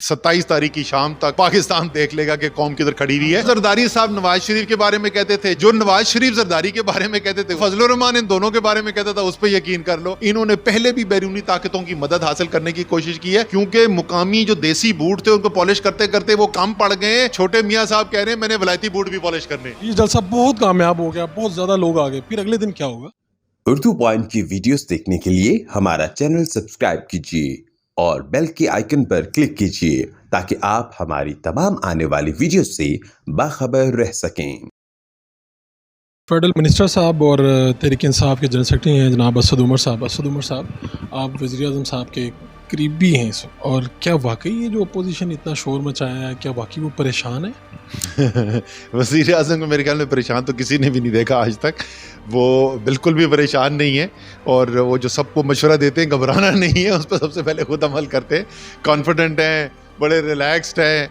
27 तारीख की शाम तक पाकिस्तान देख लेगा कि कौम किधर खड़ी हुई है। जरदारी साहब नवाज शरीफ के बारे में कहते थे, जो नवाज शरीफ जरदारी के बारे में कहते थे, फजलुर रहमान इन दोनों के बारे में कहता था, उस पर यकीन कर लो। इन्होंने पहले भी बैरूनी ताकतों की मदद हासिल करने की कोशिश की है, क्योंकि मुकामी जो देसी बूट थे उनको पॉलिश करते करते वो कम पड़ गए। छोटे मियाँ साहब कह रहे हैं मैंने वलायती बूट भी पॉलिश करने। ये जलसा बहुत कामयाब हो गया, बहुत ज्यादा लोग आ गए, फिर अगले दिन क्या होगा? उर्दू पॉइंट की वीडियोस देखने के लिए हमारा चैनल सब्सक्राइब कीजिए और बेल के आइकन पर क्लिक कीजिए ताकि आप हमारी तमाम आने वाली वीडियो से बाखबर रह सकें। फेडरल मिनिस्टर साहब और तहरीक इंसाफ के जनरल सेक्रेटरी हैं जनाब असद उमर साहब। असद उमर साहब, आप वज़ीर-ए-आज़म साहब के करीबी हैं और क्या वाकई ये जो अपोजिशन इतना शोर मचाया है, क्या वाकई वो परेशान है? वज़ीर आज़म को मेरे ख्याल में परेशान तो किसी ने भी नहीं देखा आज तक। वो बिल्कुल भी परेशान नहीं है और वो जो सबको मशवरा देते हैं घबराना नहीं है, उस पर सबसे पहले खुद अमल करते हैं। कॉन्फिडेंट हैं, बड़े रिलैक्स्ड हैं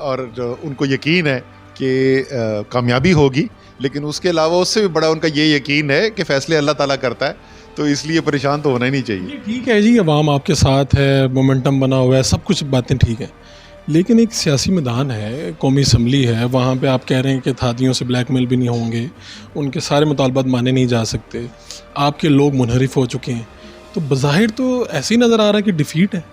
और उनको यकीन है कि कामयाबी होगी। लेकिन उसके अलावा उससे भी बड़ा उनका ये यकीन है कि फ़ैसले अल्लाह ताला करता है, तो इसलिए परेशान तो होना ही नहीं चाहिए। ठीक है जी, अवाम आपके साथ है, मोमेंटम बना हुआ है, सब कुछ बातें ठीक है, लेकिन एक सियासी मैदान है, कौमी असम्बली है, वहाँ पे आप कह रहे हैं कि थादियों से ब्लैकमेल भी नहीं होंगे, उनके सारे मुतालबात माने नहीं जा सकते, आपके लोग मुनहरिफ हो चुके हैं, तो बज़ाहिर तो ऐसे ही नज़र आ रहा है कि डिफ़ीट है।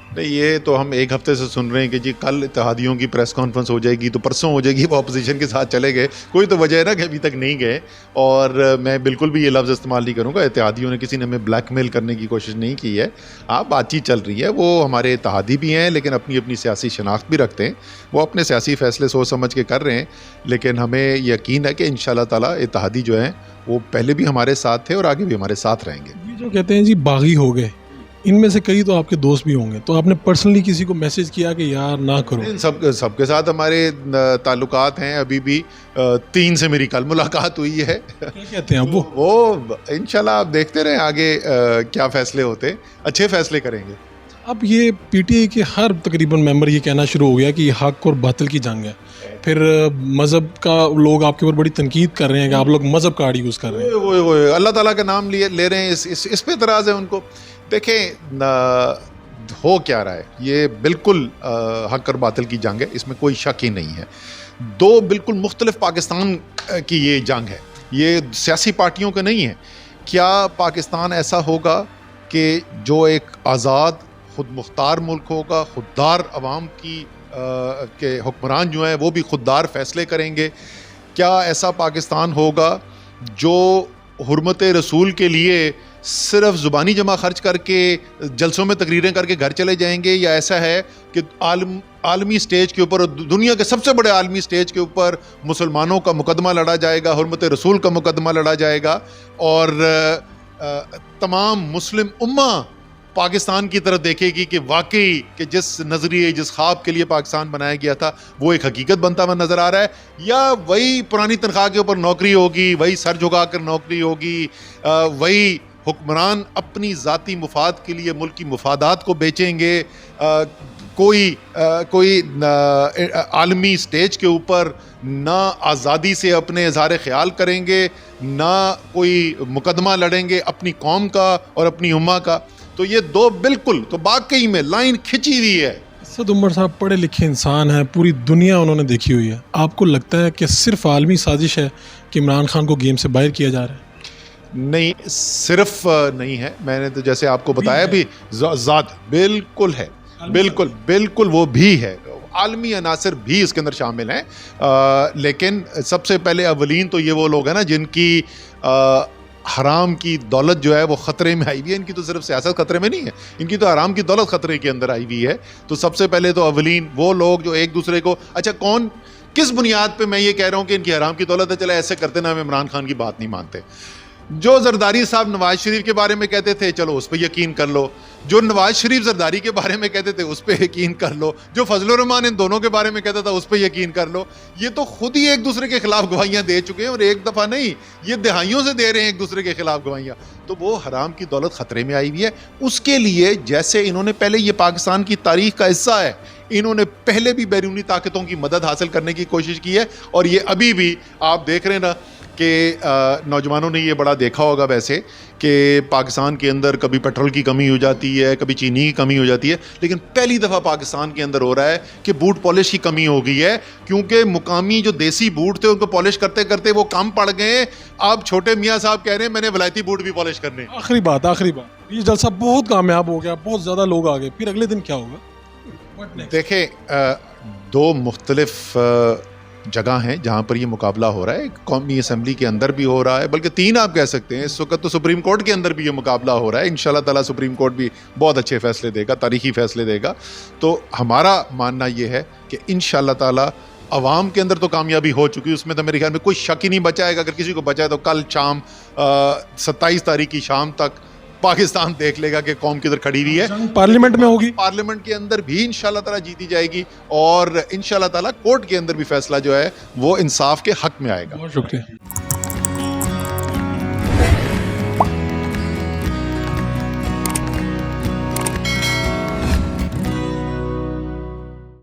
नहीं, ये तो हम एक हफ्ते से सुन रहे हैं कि जी कल इत्तेहादियों की प्रेस कॉन्फ्रेंस हो जाएगी, तो परसों हो जाएगी, वो अपोजिशन के साथ चले गए। कोई तो वजह है ना कि अभी तक नहीं गए। और मैं बिल्कुल भी ये लफ्ज़ इस्तेमाल नहीं करूँगा, इत्तेहादियों ने किसी ने हमें ब्लैकमेल करने की कोशिश नहीं की है। बातचीत चल रही है, वो हमारे इत्तेहादी भी हैं लेकिन अपनी अपनी सियासी शनाख्त भी रखते हैं। वो अपने सियासी फ़ैसले सोच समझ के कर रहे हैं, लेकिन हमें यकीन है कि इंशाअल्लाह ताला इत्तेहादी जो हैं वो पहले भी हमारे साथ थे और आगे भी हमारे साथ रहेंगे। ये जो कहते हैं जी बागी हो गए, इनमें से कई तो आपके दोस्त भी होंगे, तो आपने पर्सनली किसी को मैसेज किया कि यार ना करो? सबके साथ हमारे ताल्लुकात हैं। अभी भी 3 से मेरी कल मुलाकात हुई है। क्या कहते हैं अब वो इंशाल्लाह आप देखते रहें आगे क्या फ़ैसले होते, अच्छे फ़ैसले करेंगे। अब ये पीटीआई के हर तकरीबन मेंबर ये कहना शुरू हो गया कि हक और बातिल की जंग है। फिर मज़हब का लोग आपके ऊपर बड़ी तनकीद कर रहे हैं कि आप लोग मज़हब कार्ड यूज़ कर रहे हैं। वो अल्लाह ताला का नाम ले रहे हैं, इस पे एतराज़ है उनको। देखें हो क्या रहा है, ये बिल्कुल हक और बातिल की जंग है, इसमें कोई शक ही नहीं है। दो बिल्कुल मुख्तलिफ पाकिस्तान की ये जंग है, ये सियासी पार्टियों का नहीं है। क्या पाकिस्तान ऐसा होगा कि जो एक आज़ाद खुद मुख्तार मुल्क होगा, खुददार अवाम की के हुक्मरान जो हैं वो भी खुददार फ़ैसले करेंगे? क्या ऐसा पाकिस्तान होगा जो हुर्मत रसूल के लिए सिर्फ ज़ुबानी जमा खर्च करके जलसों में तकरीरें करके घर चले जाएंगे, या ऐसा है कि आलमी स्टेज के ऊपर, दुनिया के सबसे बड़े आलमी स्टेज के ऊपर मुसलमानों का मुकदमा लड़ा जाएगा, हुर्मत रसूल का मुकदमा लड़ा जाएगा और तमाम मुस्लिम उम्मा पाकिस्तान की तरफ देखेगी कि वाकई कि जिस नज़रिए जिस ख्वाब के लिए पाकिस्तान बनाया गया था वो एक हकीकत बनता हुआ नज़र आ रहा है, या वही पुरानी तनख्वाह के ऊपर नौकरी होगी, वही सर झुकाकर नौकरी होगी, वही हुक्मरान अपनी ज़ाती मुफाद के लिए मुल्क की मुफादात को बेचेंगे, कोई आलमी स्टेज के ऊपर ना आज़ादी से अपने इज़हार ख़्याल करेंगे, ना कोई मुकदमा लड़ेंगे अपनी कौम का और अपनी उम्मा का। तो ये दो बिल्कुल, तो वाकई में लाइन खिंची हुई है। असद उमर साहब पढ़े लिखे इंसान हैं, पूरी दुनिया उन्होंने देखी हुई है। आपको लगता है कि सिर्फ आलमी साजिश है कि इमरान खान को गेम से बाहर किया जा रहा है? नहीं, सिर्फ नहीं है। मैंने तो जैसे आपको बताया भी ज़ात बिल्कुल है, बिल्कुल वो भी है, आलमी अनासर भी इसके अंदर शामिल हैं। लेकिन सबसे पहले अवलीन तो ये वो लोग हैं ना जिनकी हराम की दौलत जो है वो ख़तरे में आई हुई है। इनकी तो सिर्फ सियासत ख़तरे में नहीं है, इनकी तो हराम की दौलत ख़तरे के अंदर आई हुई है। तो सबसे पहले तो अवलीन वो लोग जो एक दूसरे को, अच्छा कौन किस बुनियाद पे मैं ये कह रहा हूँ कि इनकी हराम की दौलत है, चले ऐसे करते ना, हम इमरान खान की बात नहीं मानते। जो जरदारी साहब नवाज शरीफ के बारे में कहते थे चलो उस पर यकीन कर लो, जो नवाज शरीफ जरदारी के बारे में कहते थे उस पर यकीन कर लो, जो फजलुर रहमान इन दोनों के बारे में कहता था उस पर यकीन कर लो। ये तो खुद ही एक दूसरे के खिलाफ गवाहियां दे चुके हैं, और एक दफ़ा नहीं, ये दहाइयों से दे रहे हैं एक दूसरे के खिलाफ गवाहियां। तो वो हराम की दौलत ख़तरे में आई हुई है। उसके लिए जैसे इन्होंने पहले, ये पाकिस्तान की तारीख का हिस्सा है, इन्होंने पहले भी बैरूनी ताकतों की मदद हासिल करने की कोशिश की है, और ये अभी भी आप देख रहे हैं ना कि नौजवानों ने ये बड़ा देखा होगा वैसे कि पाकिस्तान के अंदर कभी पेट्रोल की कमी हो जाती है, कभी चीनी की कमी हो जाती है, लेकिन पहली दफ़ा पाकिस्तान के अंदर हो रहा है कि बूट पॉलिश की कमी हो गई है, क्योंकि मुकामी जो देसी बूट थे उनको पॉलिश करते करते वो कम पड़ गए। अब छोटे मियाँ साहब कह रहे हैं मैंने वलायती बूट भी पॉलिश करने। आखिरी बात, ये जलसा बहुत कामयाब हो गया, बहुत ज़्यादा लोग आ गए, फिर अगले दिन क्या होगा? देखें, दो मुख्तलिफ जगह हैं जहाँ पर ये मुकाबला हो रहा है। कौमी असम्बली के अंदर भी हो रहा है, बल्कि 3 आप कह सकते हैं। इस वक्त तो सुप्रीम कोर्ट के अंदर भी ये मुकाबला हो रहा है। इंशाल्लाह ताला सुप्रीम कोर्ट भी बहुत अच्छे फैसले देगा, तारीखी फैसले देगा। तो हमारा मानना ये है कि इंशाल्लाह ताला अवाम के अंदर तो कामयाबी हो चुकी है, उसमें तो मेरे ख्याल में कोई शक ही नहीं बचा है। अगर किसी को बचा है तो कल शाम 27 तारीख की शाम तक पाकिस्तान देख लेगा कि कौम किधर खड़ी हुई है। पार्लियामेंट में होगी, पार्लियामेंट के अंदर भी इंशाल्लाह ताला जीती जाएगी, और इंशाल्लाह ताला कोर्ट के अंदर भी फैसला जो है वो इंसाफ के हक में आएगा। बहुत शुक्रिया।